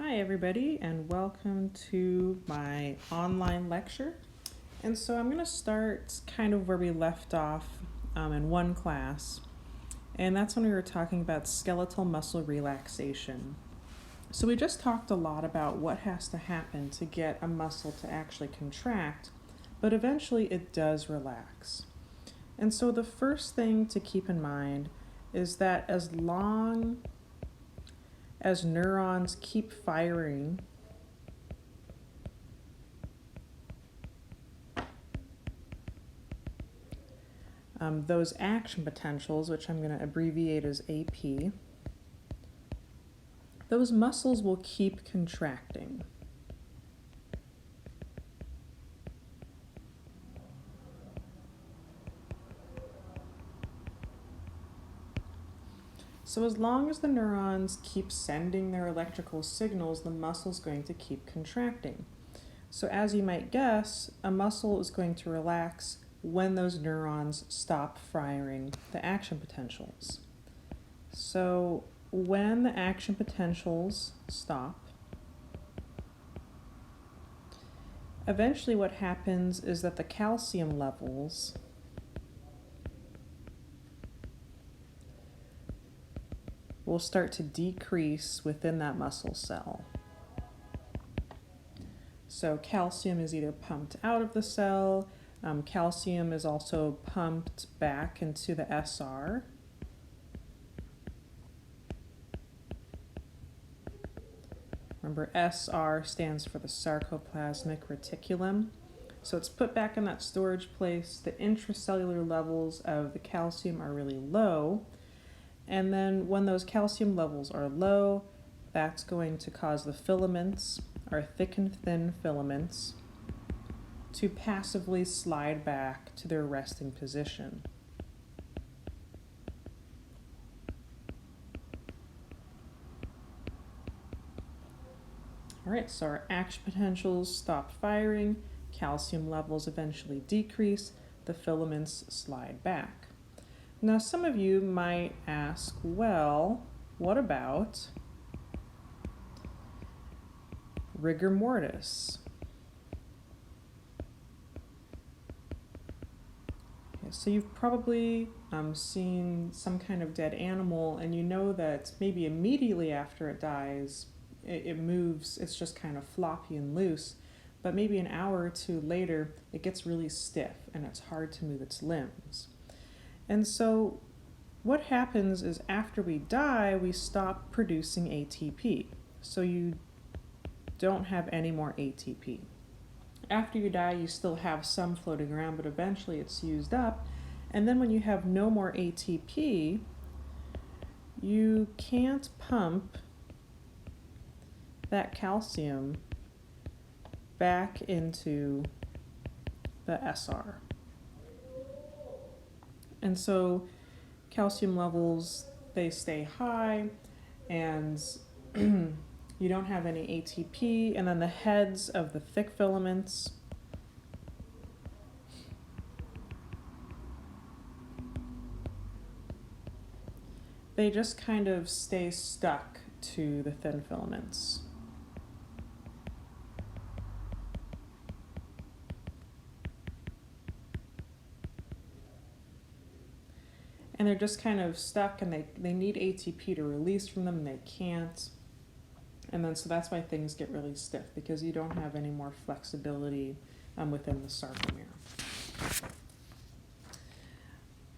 Hi everybody, and welcome to my online lecture. And so I'm going to start kind of where we left off in one class, and that's when we were talking about skeletal muscle relaxation. So we just talked a lot about what has to happen to get a muscle to actually contract, but eventually it does relax. And so the first thing to keep in mind is that as long as neurons keep firing, those action potentials, which I'm going to abbreviate as AP, those muscles will keep contracting. So as long as the neurons keep sending their electrical signals, the muscle's going to keep contracting. So as you might guess, a muscle is going to relax when those neurons stop firing the action potentials. So when the action potentials stop, eventually what happens is that the calcium levels will start to decrease within that muscle cell. So calcium is either pumped out of the cell, calcium is also pumped back into the SR. Remember, SR stands for the sarcoplasmic reticulum. So it's put back in that storage place. The intracellular levels of the calcium are really low. And then when those calcium levels are low, that's going to cause the filaments, our thick and thin filaments, to passively slide back to their resting position. All right, so our action potentials stop firing, calcium levels eventually decrease, the filaments slide back. Now, some of you might ask, well, what about rigor mortis? Okay, so you've probably seen some kind of dead animal, and you know that maybe immediately after it dies, it moves, it's just kind of floppy and loose, but maybe an hour or two later, it gets really stiff and it's hard to move its limbs. And so what happens is after we die, we stop producing ATP. So you don't have any more ATP. After you die, you still have some floating around, but eventually it's used up. And then when you have no more ATP, you can't pump that calcium back into the SR. And so calcium levels, they stay high, and you don't have any ATP, and then the heads of the thick filaments they just kind of stay stuck to the thin filaments. And they're just kind of stuck, and they need ATP to release from them, and they can't. And then so that's why things get really stiff, because you don't have any more flexibility within the sarcomere.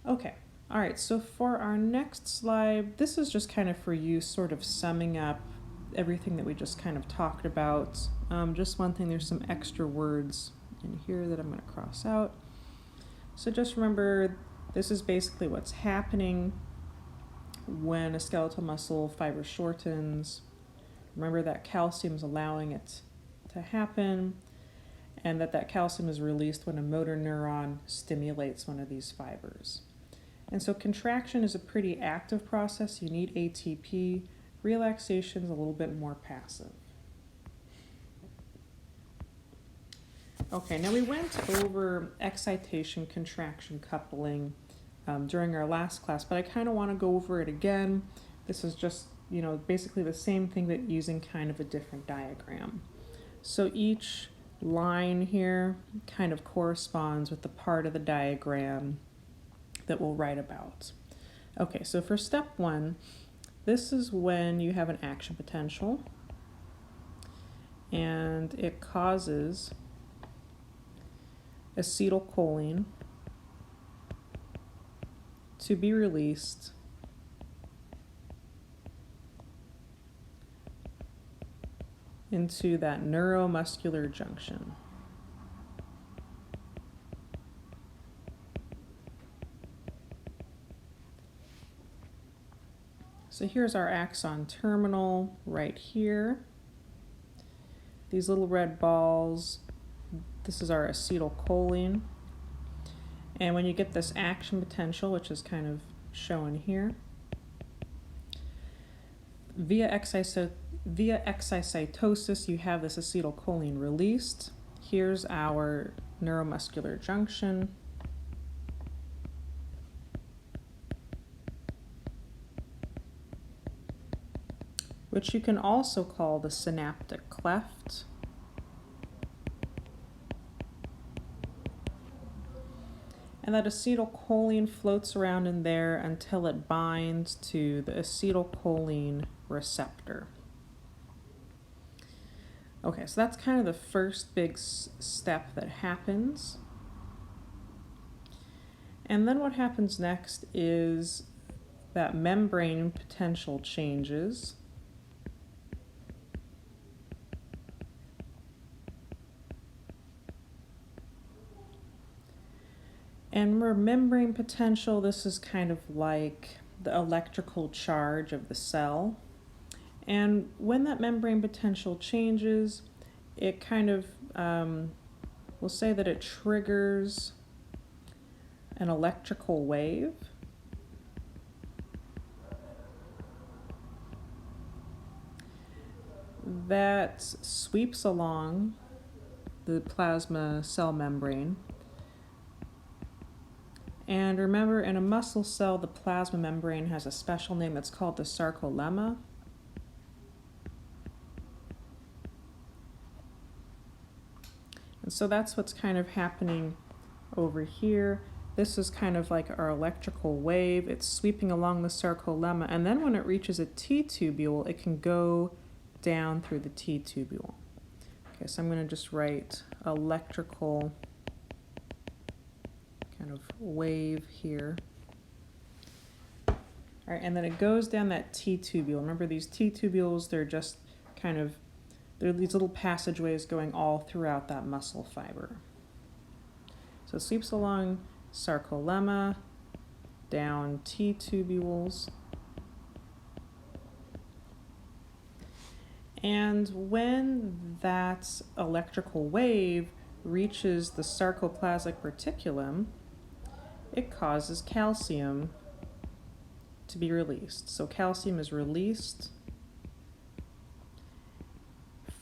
Okay, all right, so for our next slide, this is just kind of for you sort of summing up everything that we just kind of talked about. Just one thing, there's some extra words in here that I'm going to cross out. So just remember, this is basically what's happening when a skeletal muscle fiber shortens. Remember that calcium is allowing it to happen, and that calcium is released when a motor neuron stimulates one of these fibers. And so contraction is a pretty active process. You need ATP. Relaxation is a little bit more passive. Okay, now we went over excitation, contraction, coupling during our last class, but I kind of want to go over it again. This is just basically the same thing, but using kind of a different diagram. So each line here kind of corresponds with the part of the diagram that we'll write about. Okay, so for step 1, this is when you have an action potential and it causes acetylcholine to be released into that neuromuscular junction. So here's our axon terminal right here. These little red balls, this is our acetylcholine. And when you get this action potential, which is kind of shown here, via exocytosis, you have this acetylcholine released. Here's our neuromuscular junction. Which you can also call the synaptic cleft. And that acetylcholine floats around in there until it binds to the acetylcholine receptor. Okay, so that's kind of the first big step that happens. And then what happens next is that membrane potential changes. And membrane potential, this is kind of like the electrical charge of the cell. And when that membrane potential changes, it kind of, we'll say that it triggers an electrical wave. That sweeps along the plasma cell membrane. And remember, in a muscle cell, the plasma membrane has a special name that's called the sarcolemma. And so that's what's kind of happening over here. This is kind of like our electrical wave. It's sweeping along the sarcolemma, and then when it reaches a T-tubule, it can go down through the T-tubule. Okay, so I'm going to just write electrical kind of wave here. All right, and then it goes down that T-tubule. Remember, these T-tubules, they're just kind of, they're these little passageways going all throughout that muscle fiber. So it sweeps along sarcolemma, down T-tubules. And when that electrical wave reaches the sarcoplasmic reticulum, it causes calcium to be released. So calcium is released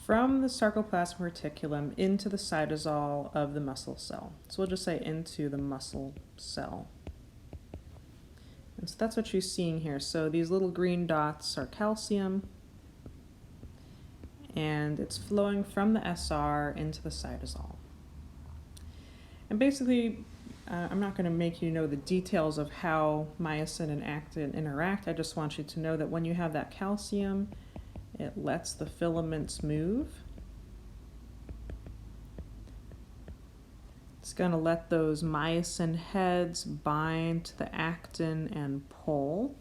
from the sarcoplasmic reticulum into the cytosol of the muscle cell. So we'll just say into the muscle cell. And so that's what you're seeing here. So these little green dots are calcium, and it's flowing from the SR into the cytosol. And basically, I'm not going to make you know the details of how myosin and actin interact. I just want you to know that when you have that calcium, it lets the filaments move. It's going to let those myosin heads bind to the actin and pull.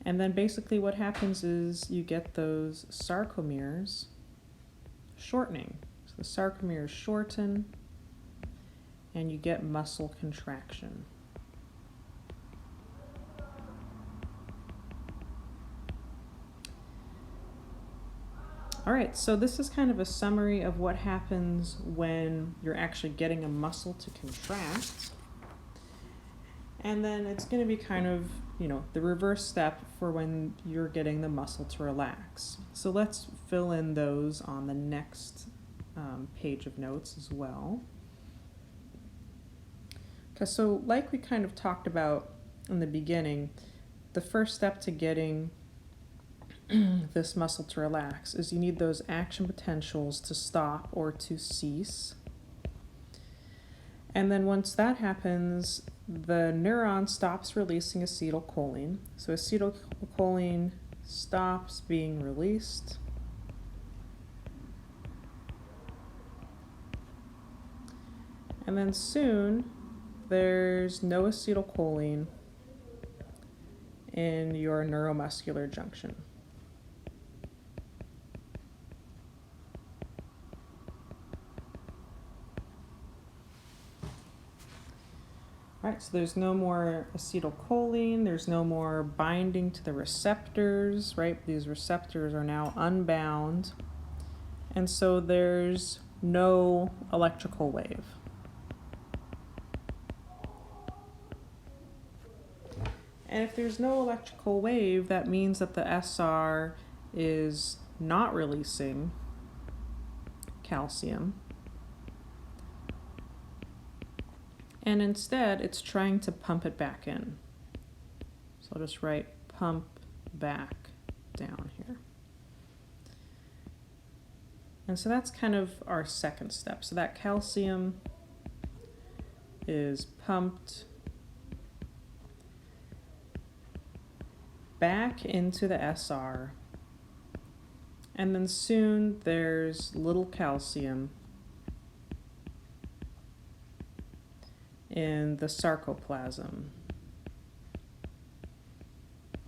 And then basically what happens is you get those sarcomeres shortening. So the sarcomeres shorten, and you get muscle contraction. All right, so this is kind of a summary of what happens when you're actually getting a muscle to contract. And then it's going to be kind of, the reverse step for when you're getting the muscle to relax. So let's fill in those on the next page of notes as well. Okay, so like we kind of talked about in the beginning, the first step to getting this muscle to relax is you need those action potentials to stop or to cease. And then once that happens, the neuron stops releasing acetylcholine. So acetylcholine stops being released. And then soon, there's no acetylcholine in your neuromuscular junction. All right, so there's no more acetylcholine, there's no more binding to the receptors, right? These receptors are now unbound, and so there's no electrical wave. And if there's no electrical wave, that means that the SR is not releasing calcium. And instead, it's trying to pump it back in. So I'll just write pump back down here. And so that's kind of our second step. So that calcium is pumped back into the SR. And then soon there's little calcium in the sarcoplasm.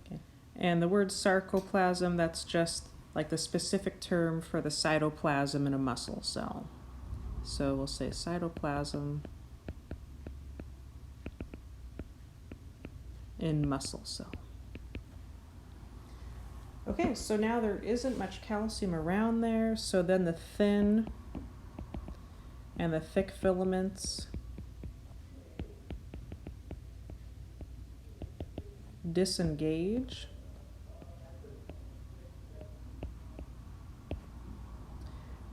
Okay. And the word sarcoplasm, that's just like the specific term for the cytoplasm in a muscle cell. So we'll say cytoplasm in muscle cell. Okay, so now there isn't much calcium around there, so then the thin and the thick filaments disengage,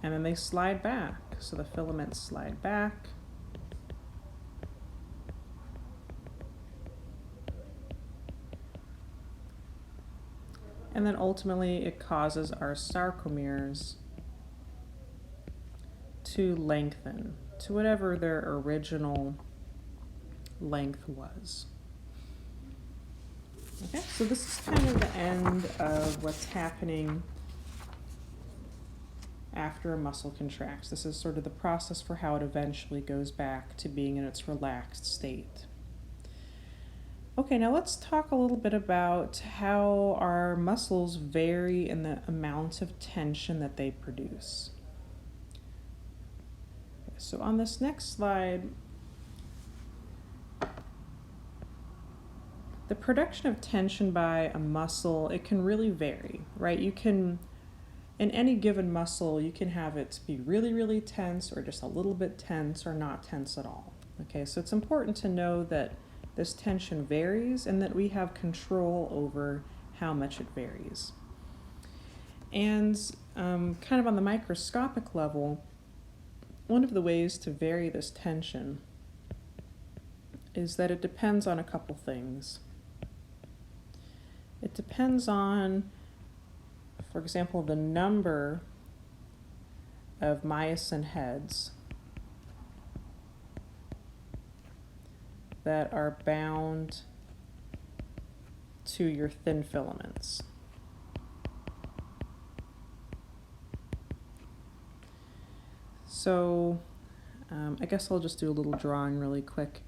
and then they slide back. So the filaments slide back, and then ultimately it causes our sarcomeres to lengthen to whatever their original length was. Okay, so this is kind of the end of what's happening after a muscle contracts. This is sort of the process for how it eventually goes back to being in its relaxed state. Okay, now let's talk a little bit about how our muscles vary in the amount of tension that they produce. So on this next slide, the production of tension by a muscle, it can really vary, right? You can, in any given muscle, you can have it be really, really tense or just a little bit tense or not tense at all. Okay, so it's important to know that this tension varies and that we have control over how much it varies. And kind of on the microscopic level, one of the ways to vary this tension is that it depends on a couple things. It depends on, for example, the number of myosin heads that are bound to your thin filaments. So I guess I'll just do a little drawing really quick.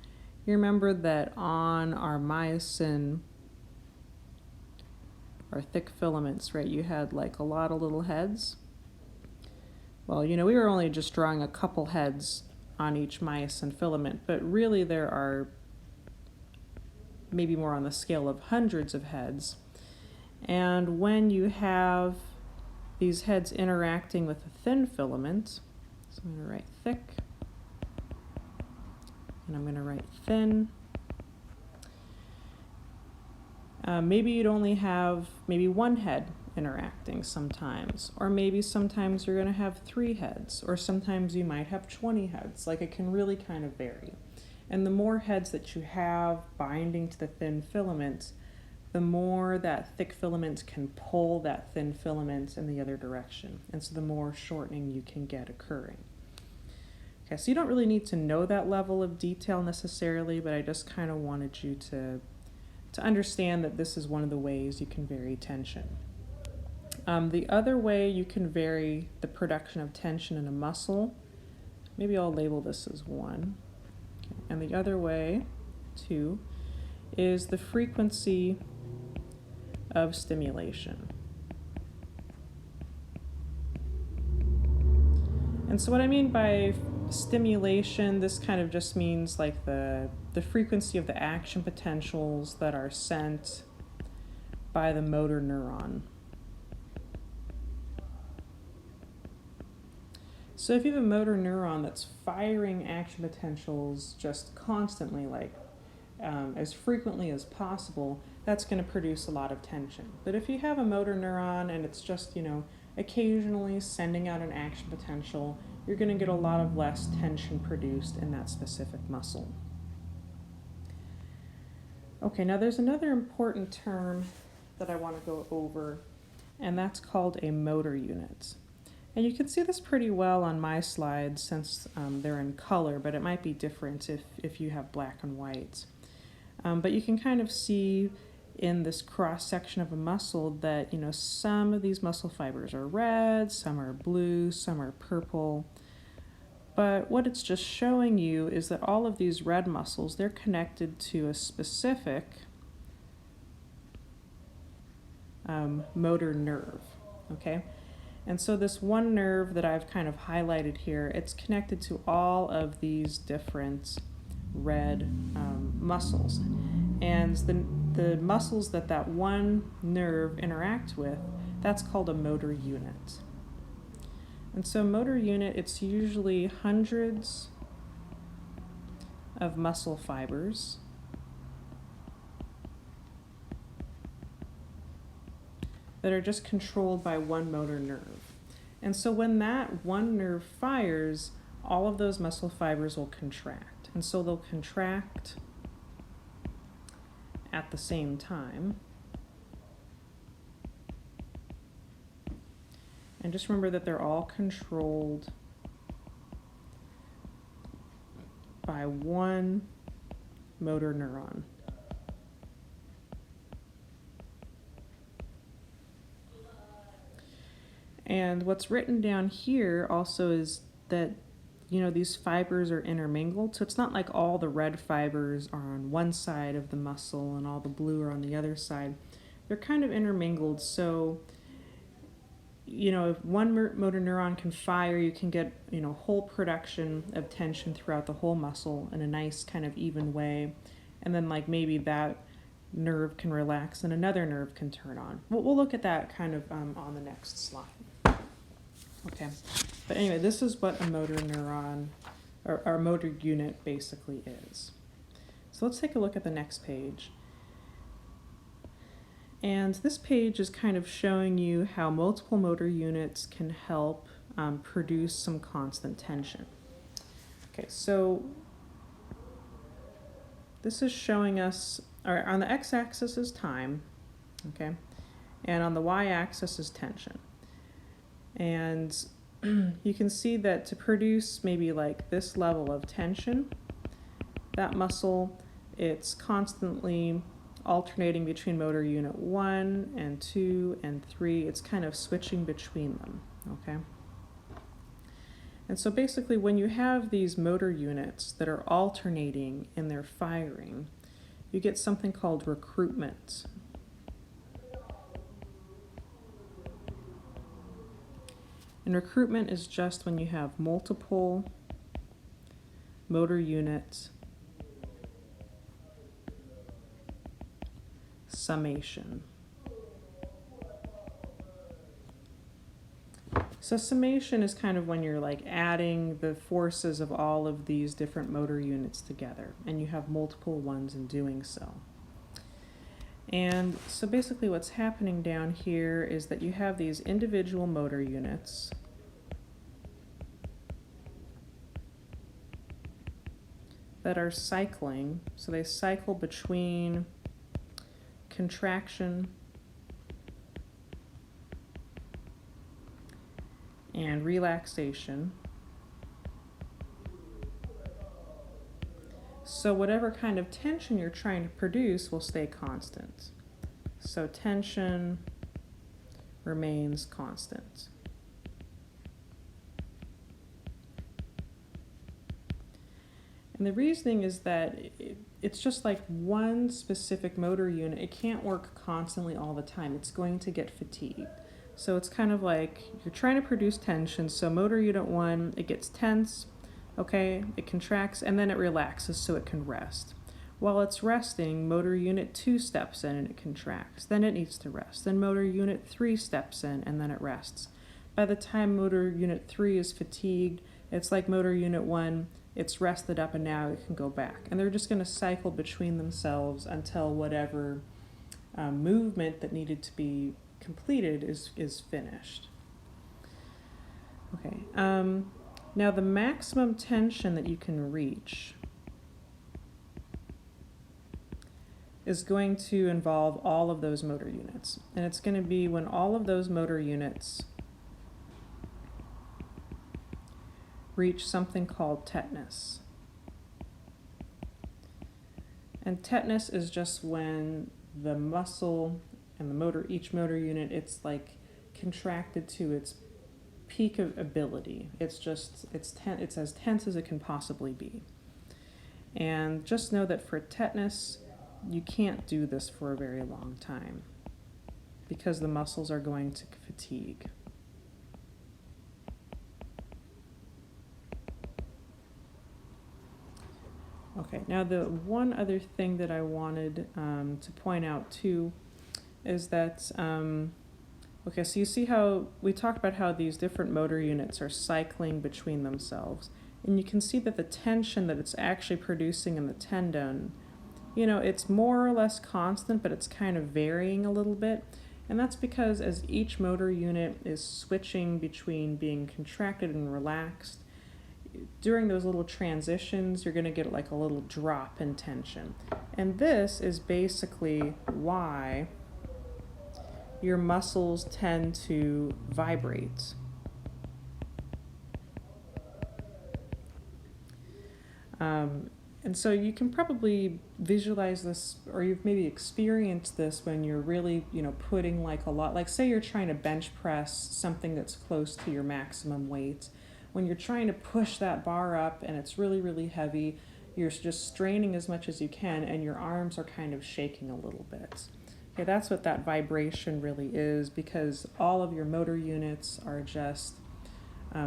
You remember that on our myosin, our thick filaments, right, you had like a lot of little heads. Well, you know, we were only just drawing a couple heads on each myosin filament, but really there are maybe more on the scale of hundreds of heads. And when you have these heads interacting with a thin filament, so I'm going to write thick, and I'm going to write thin. Maybe you'd only have maybe one head interacting sometimes, or maybe sometimes you're going to have 3 heads, or sometimes you might have 20 heads. Like, it can really kind of vary. And the more heads that you have binding to the thin filament, the more that thick filament can pull that thin filament in the other direction. And so the more shortening you can get occurring. Okay, so you don't really need to know that level of detail necessarily, but I just kind of wanted you to understand that this is one of the ways you can vary tension. The other way you can vary the production of tension in a muscle, maybe I'll label this as 1. Okay. And the other way, 2, is the frequency of stimulation. And so what I mean by stimulation, this kind of just means like the frequency of the action potentials that are sent by the motor neuron. So if you have a motor neuron that's firing action potentials just constantly, like as frequently as possible, that's going to produce a lot of tension. But if you have a motor neuron and it's just, occasionally sending out an action potential, you're going to get a lot of less tension produced in that specific muscle. Okay, now there's another important term that I want to go over, and that's called a motor unit. And you can see this pretty well on my slides since they're in color, but it might be different if you have black and white. But you can kind of see in this cross section of a muscle that, some of these muscle fibers are red, some are blue, some are purple. But what it's just showing you is that all of these red muscles, they're connected to a specific motor nerve, okay? And so this one nerve that I've kind of highlighted here, it's connected to all of these different red muscles. And the muscles that one nerve interact with, that's called a motor unit. And so motor unit, it's usually hundreds of muscle fibers that are just controlled by one motor nerve. And so when that one nerve fires, all of those muscle fibers will contract. And so they'll contract at the same time. And just remember that they're all controlled by one motor neuron. And what's written down here also is that, these fibers are intermingled. So it's not like all the red fibers are on one side of the muscle and all the blue are on the other side. They're kind of intermingled. So, if one motor neuron can fire, you can get, whole production of tension throughout the whole muscle in a nice kind of even way. And then maybe that nerve can relax and another nerve can turn on. We'll look at that kind of on the next slide. Okay, but anyway, this is what a motor neuron, or our motor unit basically is. So let's take a look at the next page. And this page is kind of showing you how multiple motor units can help produce some constant tension. Okay, so this is showing us, on the x-axis is time, okay, and on the y-axis is tension. And you can see that to produce maybe this level of tension, that muscle, it's constantly alternating between motor unit 1 and 2 and 3. It's kind of switching between them, okay? And so basically when you have these motor units that are alternating in their firing, you get something called recruitment. And recruitment is just when you have multiple motor units summation. So summation is kind of when you're adding the forces of all of these different motor units together, and you have multiple ones in doing so. And so basically what's happening down here is that you have these individual motor units that are cycling. So they cycle between contraction and relaxation. So whatever kind of tension you're trying to produce will stay constant. So tension remains constant. And the reasoning is that it's just like one specific motor unit. It can't work constantly all the time. It's going to get fatigued. So it's kind of like you're trying to produce tension. So motor unit 1, it gets tense, okay, it contracts, and then it relaxes so it can rest. While it's resting, motor unit 2 steps in and it contracts. Then it needs to rest. Then motor unit 3 steps in and then it rests. By the time motor unit 3 is fatigued, it's like motor unit 1, it's rested up and now it can go back. And they're just going to cycle between themselves until whatever movement that needed to be completed is finished. Okay. Now the maximum tension that you can reach is going to involve all of those motor units. And it's going to be when all of those motor units reach something called tetanus. And tetanus is just when the muscle and the motor, each motor unit, it's like contracted to its peak of ability. It's as tense as it can possibly be. And just know that for tetanus, you can't do this for a very long time because the muscles are going to fatigue. Okay, now the one other thing that I wanted to point out too is that, okay, so you see how we talked about how these different motor units are cycling between themselves, and you can see that the tension that it's actually producing in the tendon, you know, it's more or less constant, but it's kind of varying a little bit. And that's because as each motor unit is switching between being contracted and relaxed, during those little transitions, you're going to get like a little drop in tension. And this is basically why your muscles tend to vibrate. And so you can probably visualize this, or you've maybe experienced this when you're really, you know, putting like a lot, like say you're trying to bench press something that's close to your maximum weight. When you're trying to push that bar up and it's really, really heavy, you're just straining as much as you can and your arms are kind of shaking a little bit. Okay, that's what that vibration really is, because all of your motor units are just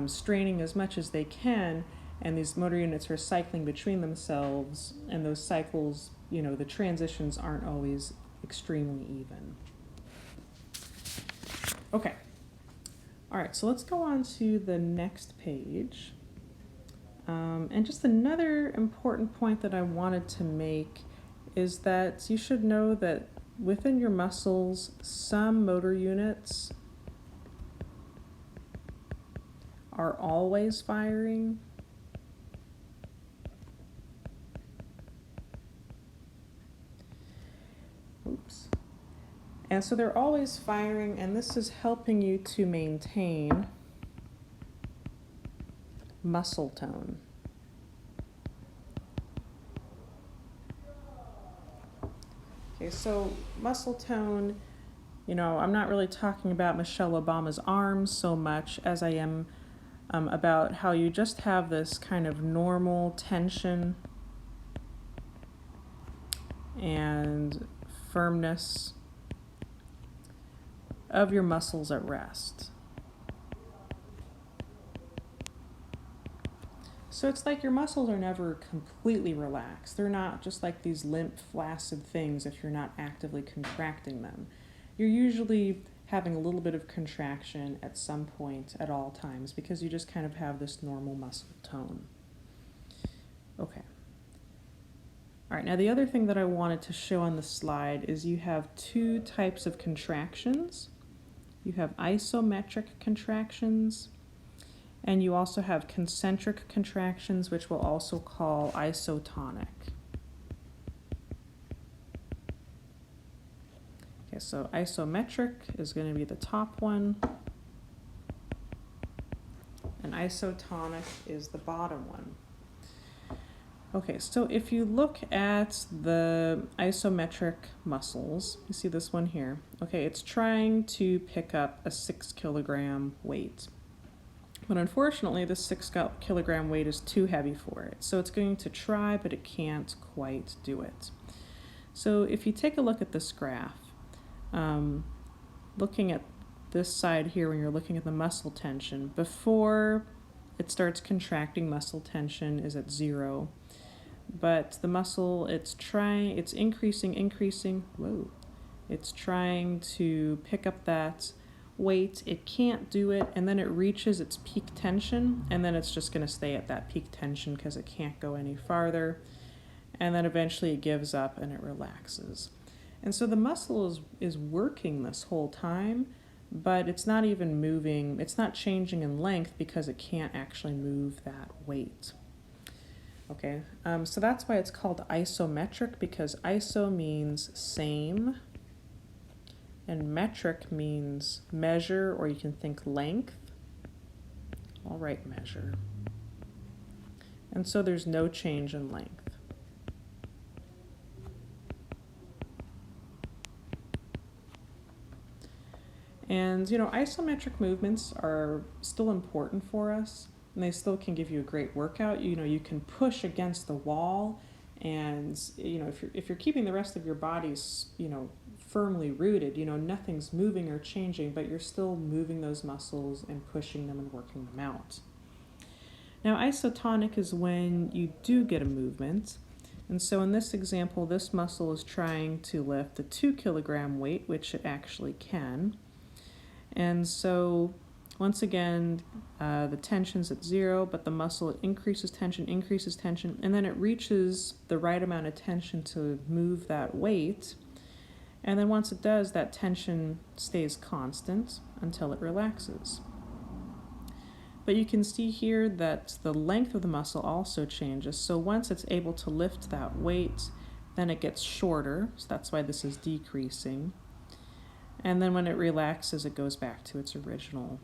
straining as much as they can, and these motor units are cycling between themselves, and those cycles, you know, the transitions aren't always extremely even. Okay. All right, so let's go on to the next page. And just another important point that I wanted to make is that you should know that within your muscles, some motor units are always firing. Oops. And so they're always firing, and this is helping you to maintain muscle tone. Okay, so muscle tone, you know, I'm not really talking about Michelle Obama's arms so much as I am about how you just have this kind of normal tension and firmness of your muscles at rest. So it's like your muscles are never completely relaxed. They're not just like these limp, flaccid things if you're not actively contracting them. You're usually having a little bit of contraction at some point at all times because you just kind of have this normal muscle tone. Okay. All right, now the other thing that I wanted to show on the slide is you have two types of contractions. You have isometric contractions, and you also have concentric contractions, which we'll also call isotonic. Okay, so isometric is going to be the top one, and isotonic is the bottom one. Okay, so if you look at the isometric muscles, you see this one here. Okay, it's trying to pick up a 6 kilogram weight. But unfortunately, this 6 kilogram weight is too heavy for it. So it's going to try, but it can't quite do it. So if you take a look at this graph, looking at this side here when you're looking at the muscle tension, before it starts contracting, muscle tension is at 0. But the muscle, it's increasing, whoa. It's trying to pick up that weight, it can't do it, and then it reaches its peak tension, and then it's just going to stay at that peak tension because it can't go any farther, and then eventually it gives up and it relaxes. And so the muscle is working this whole time, but it's not even moving, it's not changing in length because it can't actually move that weight. Okay, so that's why it's called isometric, because iso means same, and metric means measure, or you can think length. I'll write measure. And so there's no change in length. And, you know, isometric movements are still important for us, and they still can give you a great workout. You know, you can push against the wall, and, you know, if you're keeping the rest of your bodies, you know, firmly rooted, you know, nothing's moving or changing, but you're still moving those muscles and pushing them and working them out. Now, isotonic is when you do get a movement. And so in this example, this muscle is trying to lift a 2 kilogram weight, which it actually can. And so once again, the tension's at 0, but the muscle increases tension, and then it reaches the right amount of tension to move that weight. And then once it does, that tension stays constant until it relaxes. But you can see here that the length of the muscle also changes. So once it's able to lift that weight, then it gets shorter. So that's why this is decreasing. And then when it relaxes, it goes back to its original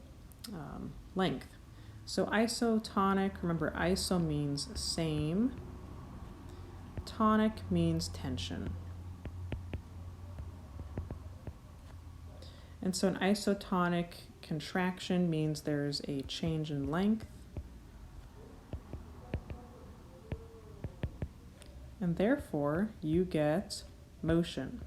length. So isotonic, remember iso means same. Tonic means tension. And so an isotonic contraction means there's a change in length. And therefore, you get motion.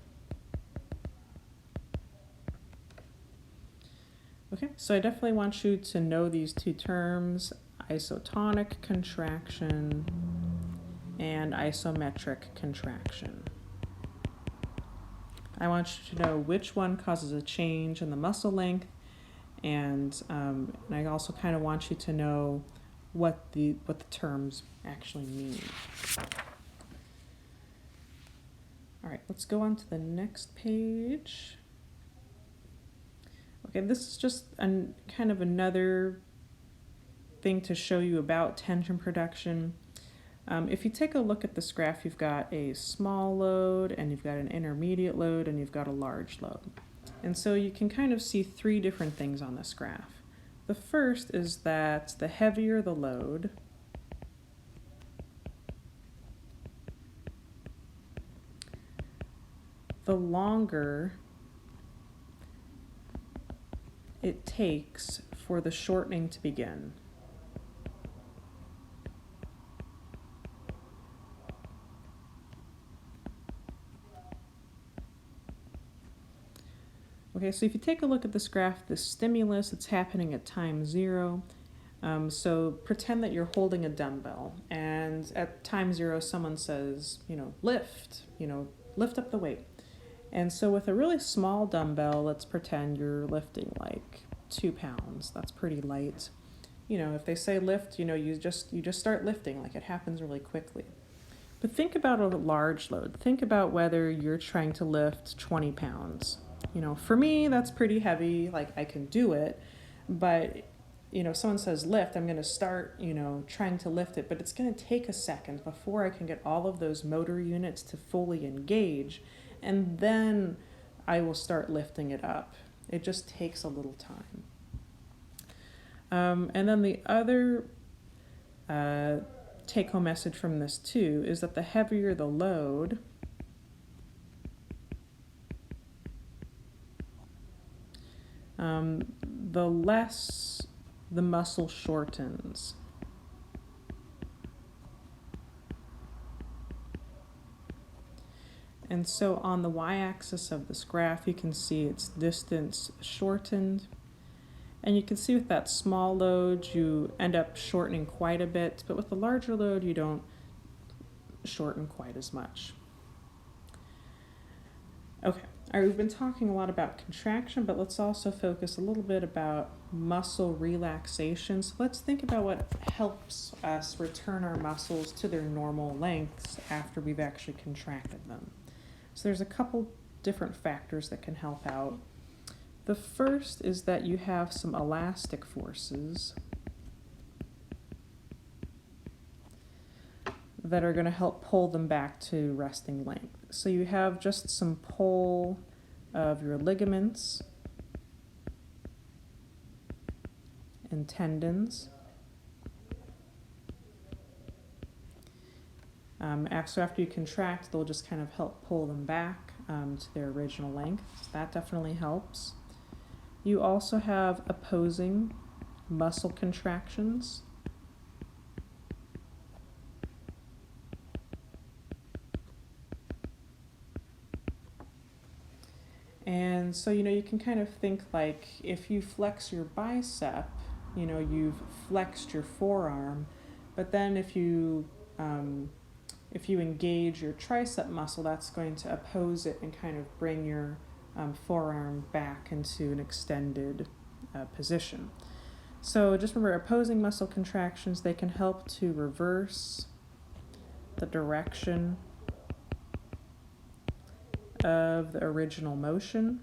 Okay, so I definitely want you to know these two terms, isotonic contraction and isometric contraction. I want you to know which one causes a change in the muscle length, and I also kind of want you to know what the terms actually mean. All right, let's go on to the next page. Okay, this is just kind of another thing to show you about tension production. If you take a look at this graph, you've got a small load, and you've got an intermediate load, and you've got a large load. And so you can kind of see 3 different things on this graph. The first is that the heavier the load, the longer it takes for the shortening to begin. Okay, so if you take a look at this graph, the stimulus, it's happening at time 0. So pretend that you're holding a dumbbell, and at time 0, someone says, lift up the weight. And so with a really small dumbbell, let's pretend you're lifting like 2 pounds. That's pretty light. If they say lift, you just start lifting, like it happens really quickly. But think about a large load. Think about whether you're trying to lift 20 pounds. For me, that's pretty heavy, like I can do it, but if someone says lift, I'm going to start, trying to lift it, but it's going to take a second before I can get all of those motor units to fully engage. And then I will start lifting it up. It just takes a little time. And then the other take-home message from this too is that the heavier the load, the less the muscle shortens. And so on the y-axis of this graph, you can see its distance shortened. And you can see with that small load, you end up shortening quite a bit, but with the larger load, you don't shorten quite as much. Okay, all right, we've been talking a lot about contraction, but let's also focus a little bit about muscle relaxation. So let's think about what helps us return our muscles to their normal lengths after we've actually contracted them. So there's a couple different factors that can help out. The first is that you have some elastic forces that are going to help pull them back to resting length. So you have just some pull of your ligaments and tendons. So after you contract, they'll just kind of help pull them back to their original length. So that definitely helps. You also have opposing muscle contractions. And so, you can kind of think like if you flex your bicep, you've flexed your forearm, but then if you engage your tricep muscle, that's going to oppose it and kind of bring your forearm back into an extended position. So just remember, opposing muscle contractions, they can help to reverse the direction of the original motion.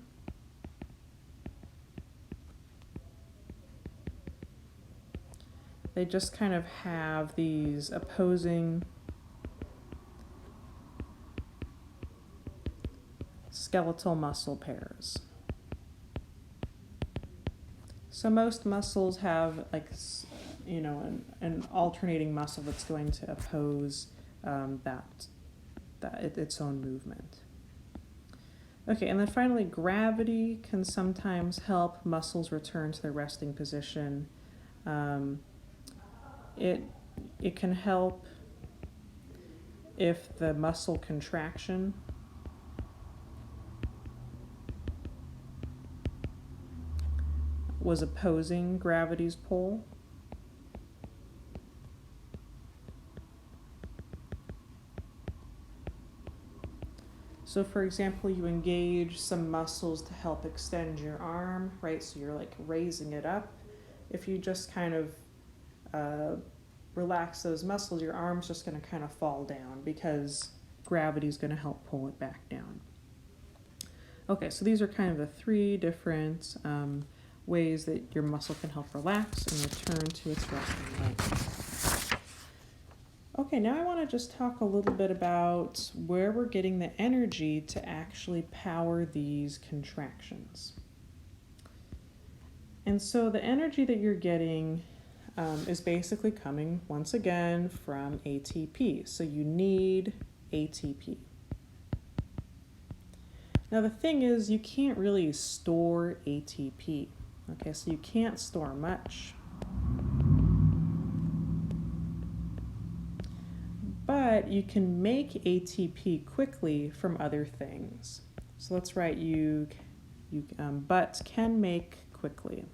They just kind of have these opposing skeletal muscle pairs. So most muscles have an alternating muscle that's going to oppose its own movement. Okay, and then finally, gravity can sometimes help muscles return to their resting position. It can help if the muscle contraction was opposing gravity's pull. So for example, you engage some muscles to help extend your arm, right? So you're like raising it up. If you just kind of relax those muscles, your arm's just going to kind of fall down because gravity's going to help pull it back down. Okay, so these are kind of the three different ways that your muscle can help relax and return to its resting length. Okay, now I want to just talk a little bit about where we're getting the energy to actually power these contractions. And so the energy that you're getting is basically coming, once again, from ATP. So you need ATP. Now the thing is, you can't really store ATP. Okay, so you can't store much. But you can make ATP quickly from other things. So let's write but can make quickly.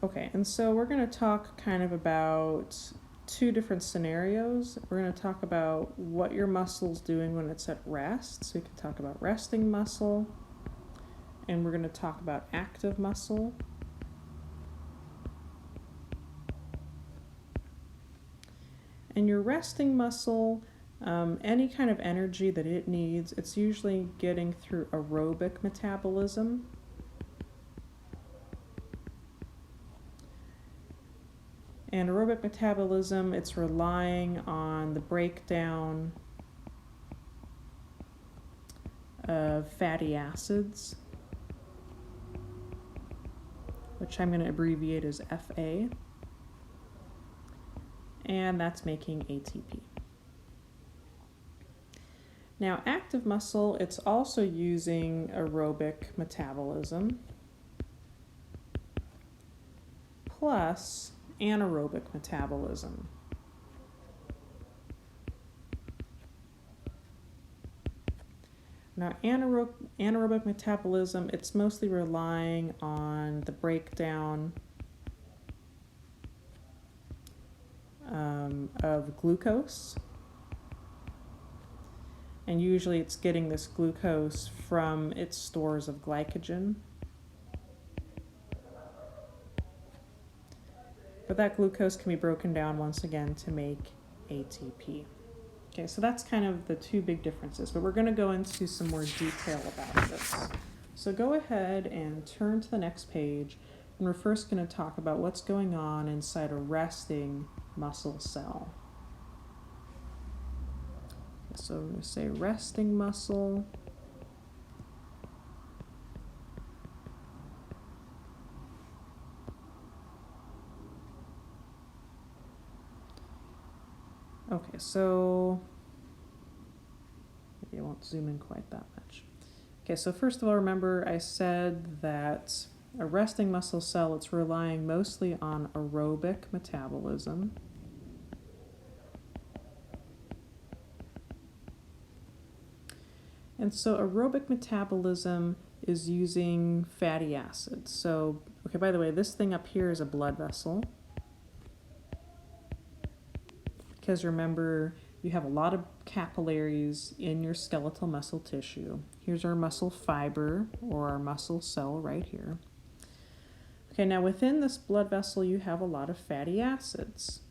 Okay, and so we're going to talk kind of about two different scenarios. We're going to talk about what your muscle's doing when it's at rest. So we can talk about resting muscle, and we're going to talk about active muscle. And your resting muscle, any kind of energy that it needs, it's usually getting through aerobic metabolism. Anaerobic metabolism, it's relying on the breakdown of fatty acids, which I'm going to abbreviate as FA, and that's making ATP. Now, active muscle, it's also using aerobic metabolism plus anaerobic metabolism. Now, anaerobic metabolism, it's mostly relying on the breakdown of glucose. And usually it's getting this glucose from its stores of glycogen. But that glucose can be broken down once again to make ATP. Okay, so that's kind of the two big differences, but we're going to go into some more detail about this. So go ahead and turn to the next page, and we're first going to talk about what's going on inside a resting muscle cell. So I'm going to say resting muscle. Okay, so maybe I won't zoom in quite that much. Okay, so first of all, remember I said that a resting muscle cell, it's relying mostly on aerobic metabolism. And so aerobic metabolism is using fatty acids. So, okay, by the way, this thing up here is a blood vessel. Because remember, you have a lot of capillaries in your skeletal muscle tissue. Here's our muscle fiber, or our muscle cell right here. Okay, now within this blood vessel, you have a lot of fatty acids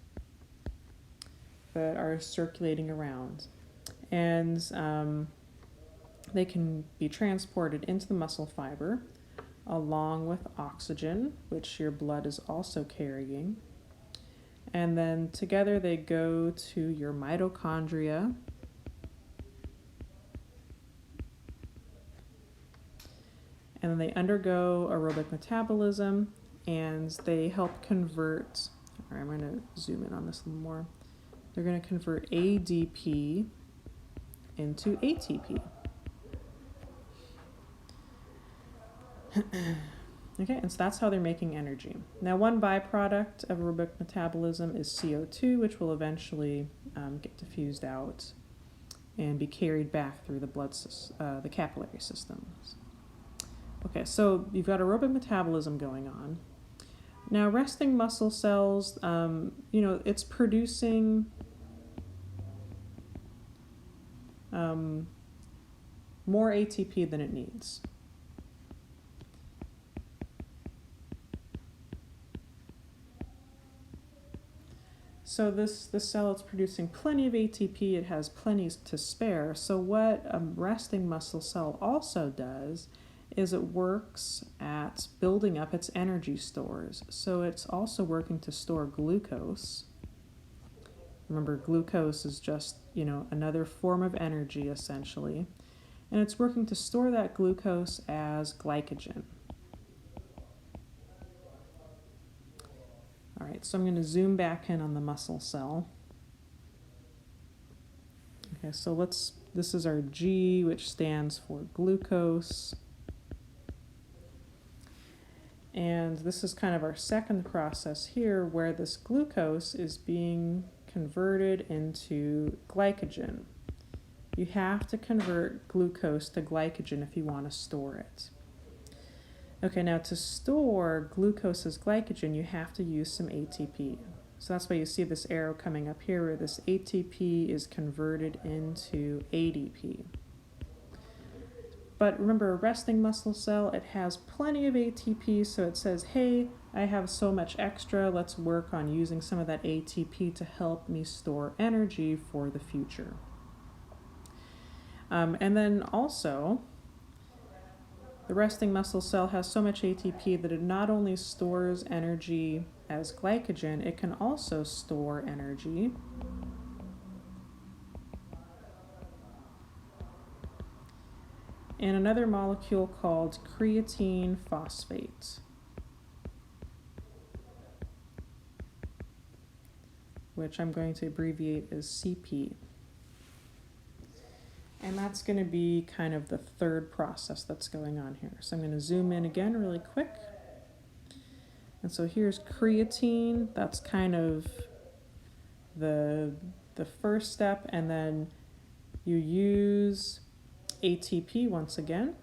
that are circulating around. And they can be transported into the muscle fiber along with oxygen, which your blood is also carrying. And then together they go to your mitochondria. And then they undergo aerobic metabolism, and they help convert, all right, I'm going to zoom in on this a little more. They're going to convert ADP into ATP. Okay, and so that's how they're making energy. Now, one byproduct of aerobic metabolism is CO2, which will eventually get diffused out and be carried back through the capillary systems. Okay, so you've got aerobic metabolism going on. Now, resting muscle cells, it's producing more ATP than it needs. So this cell is producing plenty of ATP, it has plenty to spare. So what a resting muscle cell also does is it works at building up its energy stores. So it's also working to store glucose. Remember, glucose is just, another form of energy essentially. And it's working to store that glucose as glycogen. All right, so I'm going to zoom back in on the muscle cell. Okay, so this is our G, which stands for glucose. And this is kind of our second process here, where this glucose is being converted into glycogen. You have to convert glucose to glycogen if you want to store it. Okay, now to store glucose as glycogen, you have to use some ATP. So that's why you see this arrow coming up here where this ATP is converted into ADP. But remember, a resting muscle cell, it has plenty of ATP, so it says, hey, I have so much extra, let's work on using some of that ATP to help me store energy for the future. And then also, the resting muscle cell has so much ATP that it not only stores energy as glycogen, it can also store energy in another molecule called creatine phosphate, which I'm going to abbreviate as CP. And that's going to be kind of the third process that's going on here. So I'm going to zoom in again really quick. And so here's creatine. That's kind of the first step. And then you use ATP once again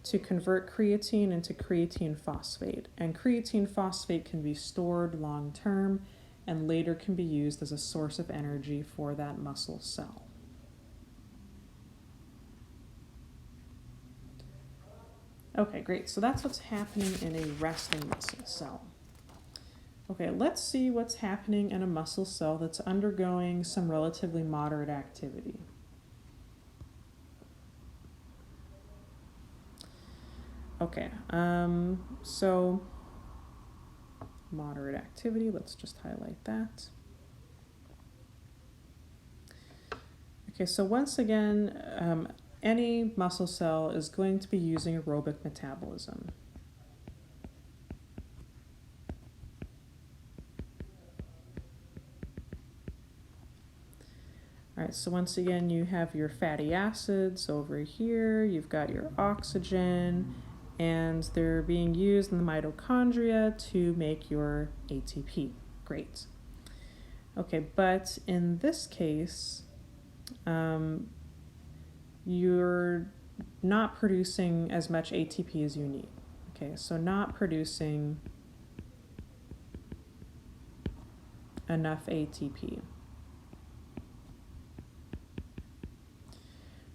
to convert creatine into creatine phosphate. And creatine phosphate can be stored long term and later can be used as a source of energy for that muscle cell. Okay, great. So that's what's happening in a resting muscle cell. Okay, let's see what's happening in a muscle cell that's undergoing some relatively moderate activity. Okay, so moderate activity, let's just highlight that. Okay, so once again, any muscle cell is going to be using aerobic metabolism. All right, so once again, you have your fatty acids over here, you've got your oxygen, and they're being used in the mitochondria to make your ATP. Great. Okay, but in this case, you're not producing as much ATP as you need. Okay, so not producing enough ATP.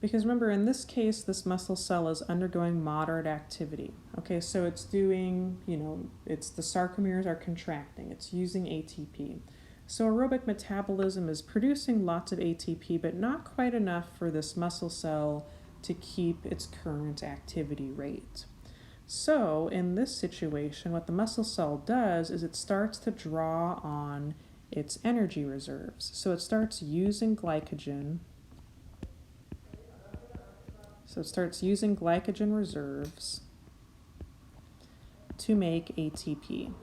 Because remember, in this case, this muscle cell is undergoing moderate activity. Okay, so it's doing, it's the sarcomeres are contracting. It's using ATP. So aerobic metabolism is producing lots of ATP, but not quite enough for this muscle cell to keep its current activity rate. So in this situation, what the muscle cell does is it starts to draw on its energy reserves. So it starts using glycogen. So it starts using glycogen reserves to make ATP.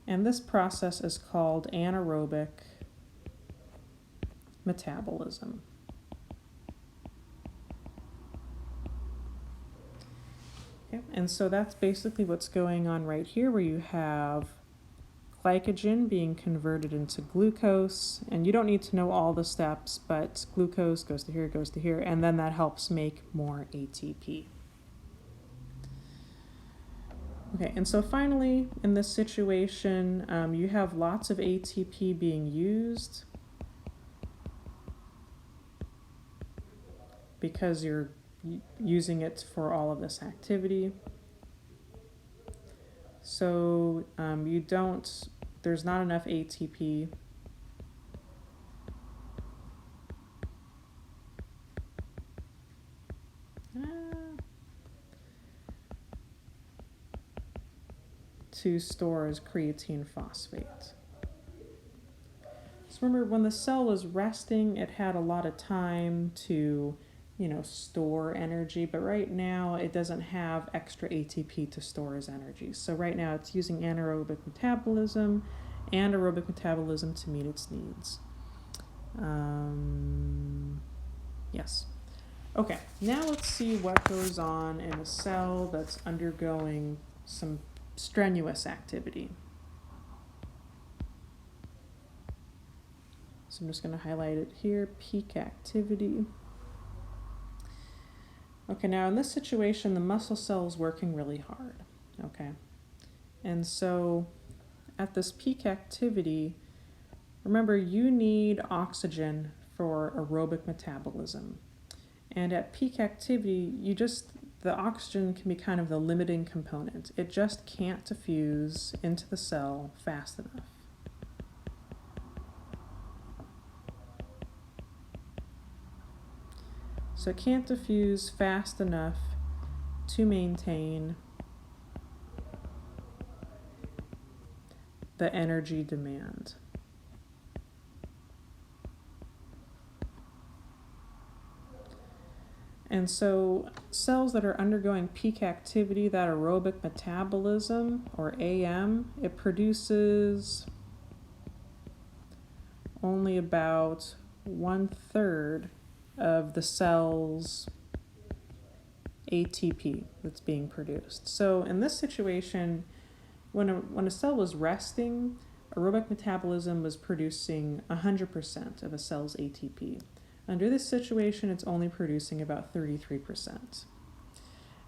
And this process is called anaerobic metabolism. Okay. And so that's basically what's going on right here, where you have glycogen being converted into glucose, and you don't need to know all the steps, but glucose goes to here, and then that helps make more ATP. Okay, and so finally, in this situation, you have lots of ATP being used because you're using it for all of this activity. So there's not enough ATP to store as creatine phosphate. So remember, when the cell was resting, it had a lot of time to store energy, but right now it doesn't have extra ATP to store as energy. So right now it's using anaerobic metabolism and aerobic metabolism to meet its needs. Yes. Okay, now let's see what goes on in a cell that's undergoing some strenuous activity. So I'm just going to highlight it here, peak activity. Okay, now in this situation, the muscle cell is working really hard, okay? And so at this peak activity, remember, you need oxygen for aerobic metabolism. And at peak activity, the oxygen can be kind of the limiting component. It just can't diffuse into the cell fast enough. So it can't diffuse fast enough to maintain the energy demand. And so cells that are undergoing peak activity, that aerobic metabolism, or AM, it produces only about 1/3 of the cell's ATP that's being produced. So in this situation, when a cell was resting, aerobic metabolism was producing 100% of a cell's ATP. Under this situation, it's only producing about 33%.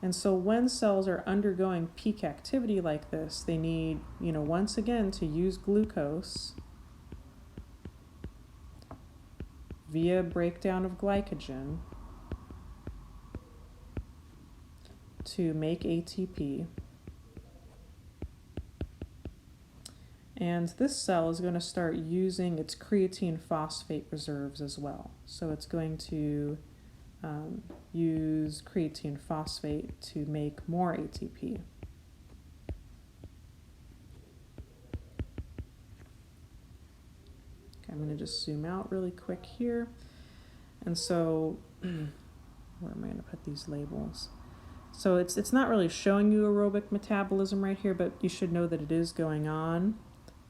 And so when cells are undergoing peak activity like this, they need, once again, to use glucose via breakdown of glycogen to make ATP. And this cell is going to start using its creatine phosphate reserves as well. So it's going to use creatine phosphate to make more ATP. Okay, I'm going to just zoom out really quick here. And so, where am I going to put these labels? So it's not really showing you aerobic metabolism right here, but you should know that it is going on.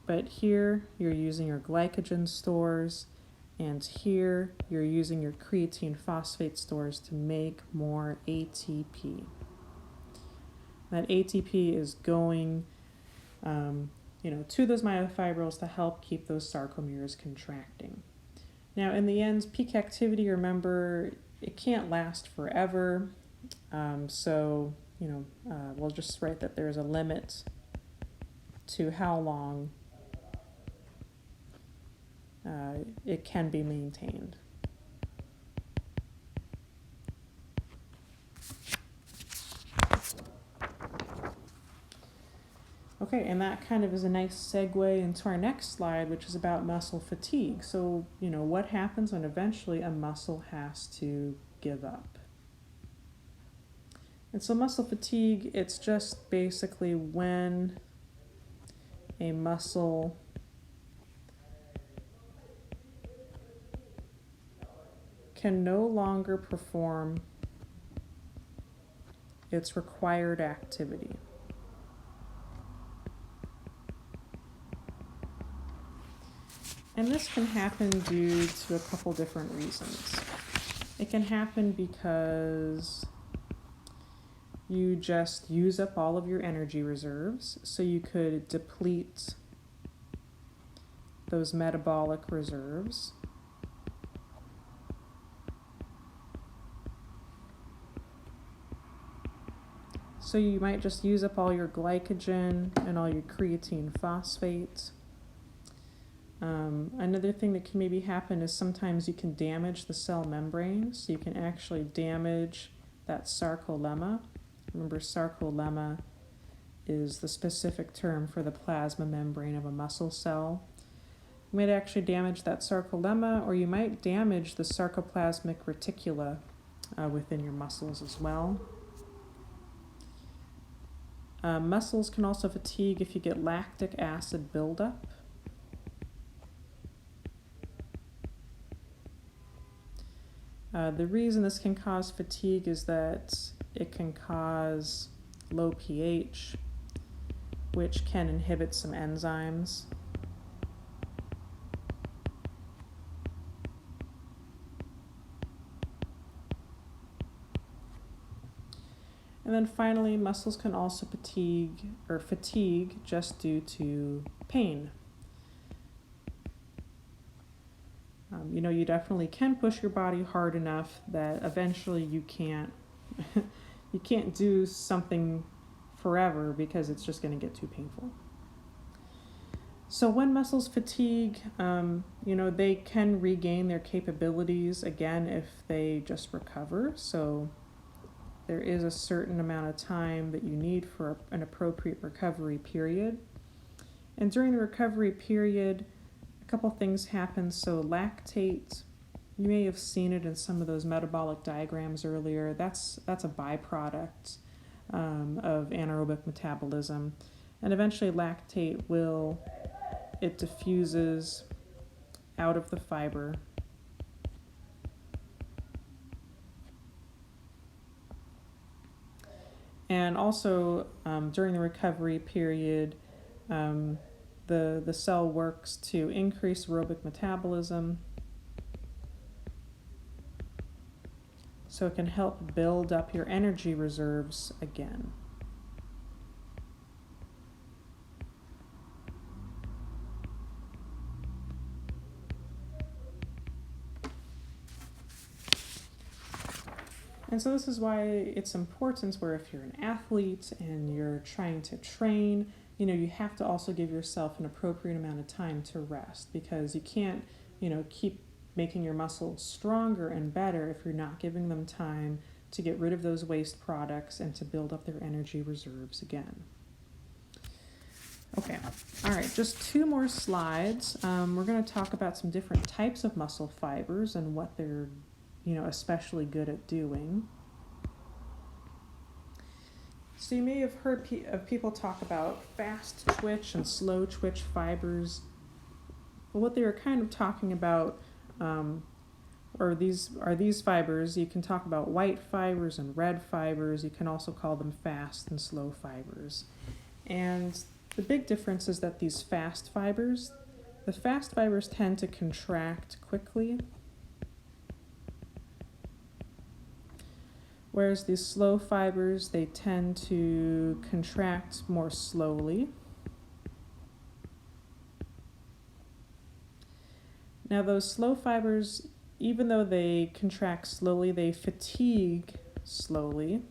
But here you're using your glycogen stores, and here you're using your creatine phosphate stores to make more ATP. That ATP is going to those myofibrils to help keep those sarcomeres contracting. Now in the end, peak activity, remember, it can't last forever. We'll just write that there's a limit to how long it can be maintained. Okay, and that kind of is a nice segue into our next slide, which is about muscle fatigue. So, what happens when eventually a muscle has to give up? And so muscle fatigue, it's just basically when a muscle can no longer perform its required activity. And this can happen due to a couple different reasons. It can happen because you just use up all of your energy reserves, so you could deplete those metabolic reserves. So you might just use up all your glycogen and all your creatine phosphate. Another thing that can maybe happen is sometimes you can damage the cell membrane, so you can actually damage that sarcolemma. Remember, sarcolemma is the specific term for the plasma membrane of a muscle cell. You might actually damage that sarcolemma, or you might damage the sarcoplasmic reticula within your muscles as well. Muscles can also fatigue if you get lactic acid buildup. The reason this can cause fatigue is that it can cause low pH, which can inhibit some enzymes. And then finally, muscles can also fatigue just due to pain. You definitely can push your body hard enough that eventually you can't do something forever because it's just going to get too painful. So when muscles fatigue, they can regain their capabilities again if they just recover. So there is a certain amount of time that you need for an appropriate recovery period. And during the recovery period, a couple things happen. So lactate, you may have seen it in some of those metabolic diagrams earlier. That's a byproduct of anaerobic metabolism. And eventually lactate will it diffuses out of the fiber. And also during the recovery period, the cell works to increase aerobic metabolism, so it can help build up your energy reserves again. And so this is why it's important where if you're an athlete and you're trying to train, you have to also give yourself an appropriate amount of time to rest, because you can't, keep making your muscles stronger and better if you're not giving them time to get rid of those waste products and to build up their energy reserves again. Okay, all right, just 2 more slides. We're going to talk about some different types of muscle fibers and what they're especially good at doing. So you may have heard of people talk about fast twitch and slow twitch fibers. But what they were kind of talking about are these fibers. You can talk about white fibers and red fibers. You can also call them fast and slow fibers. And the big difference is that the fast fibers tend to contract quickly, whereas these slow fibers, they tend to contract more slowly. Now those slow fibers, even though they contract slowly, they fatigue slowly.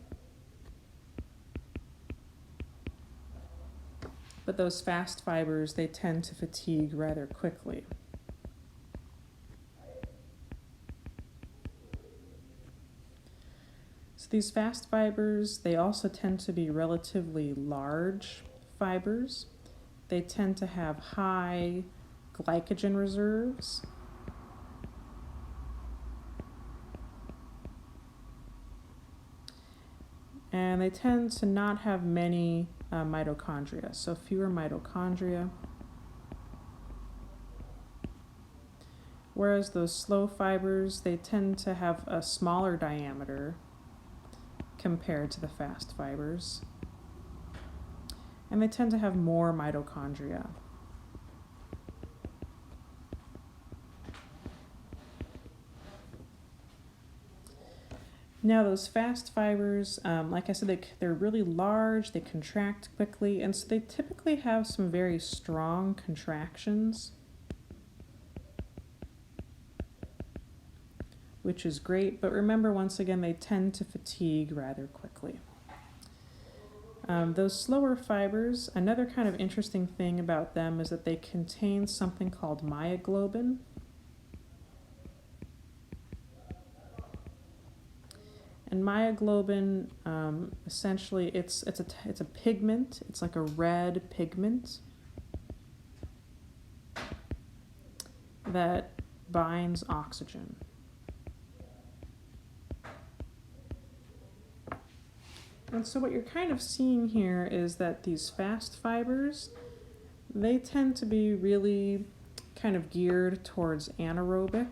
But those fast fibers, they tend to fatigue rather quickly. So these fast fibers, they also tend to be relatively large fibers. They tend to have high glycogen reserves. And they tend to not have many mitochondria, so fewer mitochondria. Whereas those slow fibers, they tend to have a smaller diameter compared to the fast fibers. And they tend to have more mitochondria. Now those fast fibers, like I said, they're really large, they contract quickly, and so they typically have some very strong contractions, which is great, but remember, once again, they tend to fatigue rather quickly. Those slower fibers, another kind of interesting thing about them is that they contain something called myoglobin. And myoglobin, essentially, it's a pigment. It's like a red pigment that binds oxygen. And so what you're kind of seeing here is that these fast fibers, they tend to be really kind of geared towards anaerobic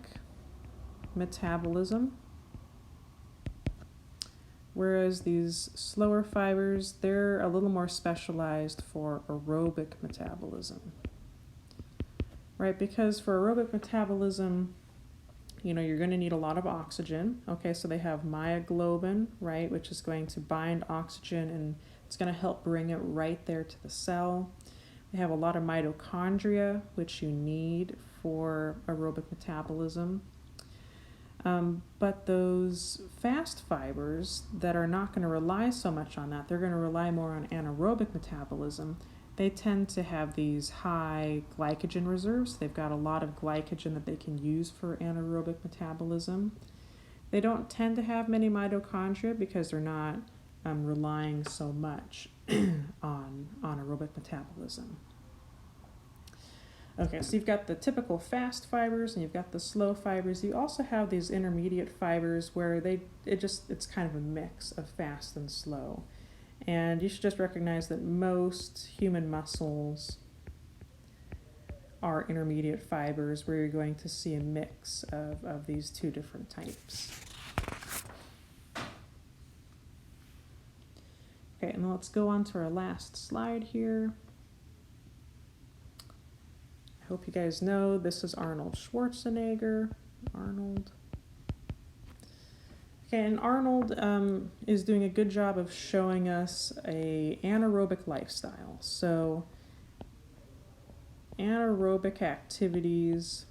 metabolism. Whereas these slower fibers, they're a little more specialized for aerobic metabolism, right? Because for aerobic metabolism, you're going to need a lot of oxygen. Okay, so they have myoglobin, right, which is going to bind oxygen and it's going to help bring it right there to the cell. They have a lot of mitochondria, which you need for aerobic metabolism. But those fast fibers that are not going to rely so much on that, they're going to rely more on anaerobic metabolism. They tend to have these high glycogen reserves. They've got a lot of glycogen that they can use for anaerobic metabolism. They don't tend to have many mitochondria because they're not relying so much on aerobic metabolism. Okay, so you've got the typical fast fibers and you've got the slow fibers. You also have these intermediate fibers where it's kind of a mix of fast and slow. And you should just recognize that most human muscles are intermediate fibers, where you're going to see a mix of these two different types. Okay, and let's go on to our last slide here. I hope you guys know this is Arnold Schwarzenegger. Arnold. Okay, and Arnold is doing a good job of showing us a anaerobic lifestyle. So anaerobic activities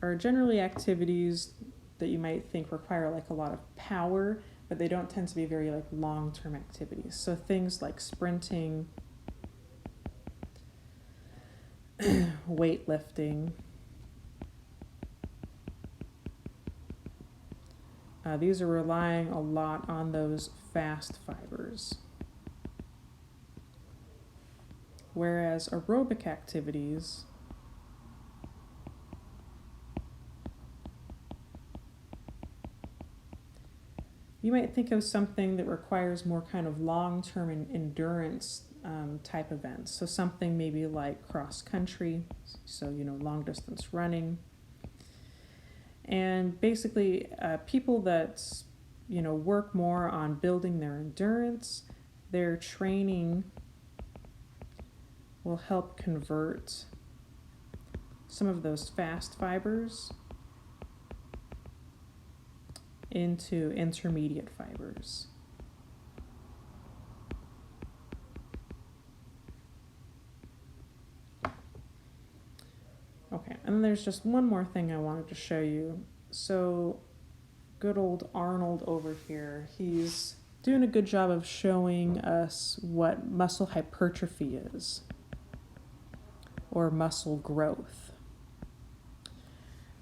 are generally activities that you might think require like a lot of power, but they don't tend to be very like long-term activities. So things like sprinting, weightlifting, these are relying a lot on those fast fibers. Whereas aerobic activities you might think of something that requires more kind of long-term endurance type events. So something maybe like cross country, so long distance running. And basically people that work more on building their endurance, their training will help convert some of those fast fibers into intermediate fibers. Okay, and then there's just one more thing I wanted to show you. So good old Arnold over here, he's doing a good job of showing us what muscle hypertrophy is, or muscle growth.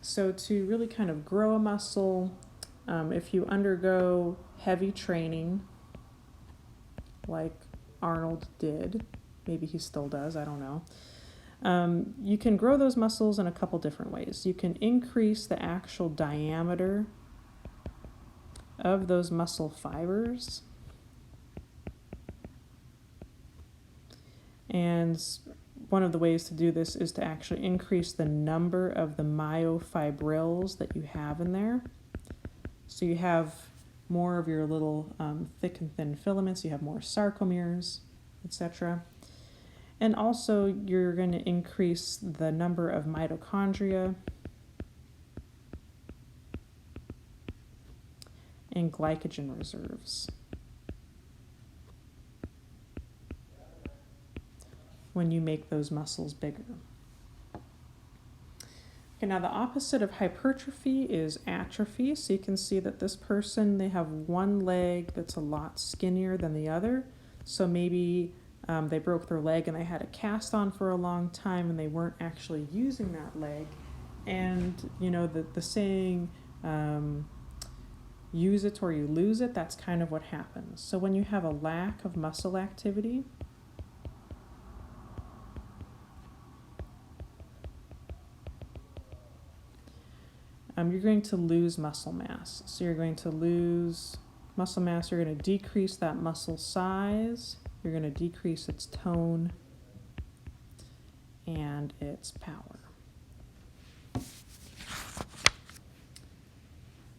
So to really kind of grow a muscle, if you undergo heavy training, like Arnold did, maybe he still does, I don't know, you can grow those muscles in a couple different ways. You can increase the actual diameter of those muscle fibers. And one of the ways to do this is to actually increase the number of the myofibrils that you have in there. So you have more of your little thick and thin filaments, you have more sarcomeres, etc. And also you're going to increase the number of mitochondria and glycogen reserves when you make those muscles bigger. Okay, now the opposite of hypertrophy is atrophy. So you can see that this person, they have one leg that's a lot skinnier than the other. So maybe they broke their leg and they had a cast on for a long time and they weren't actually using that leg. And the saying, use it or you lose it, that's kind of what happens. So when you have a lack of muscle activity, you're going to lose muscle mass. So you're going to lose muscle mass, you're going to decrease that muscle size, you're going to decrease its tone and its power.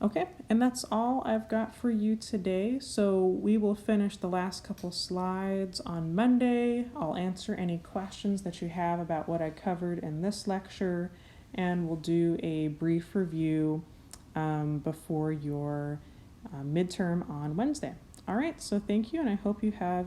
Okay, and that's all I've got for you today. So we will finish the last couple slides on Monday. I'll answer any questions that you have about what I covered in this lecture, and we'll do a brief review before your midterm on Wednesday. All right, so thank you, and I hope you have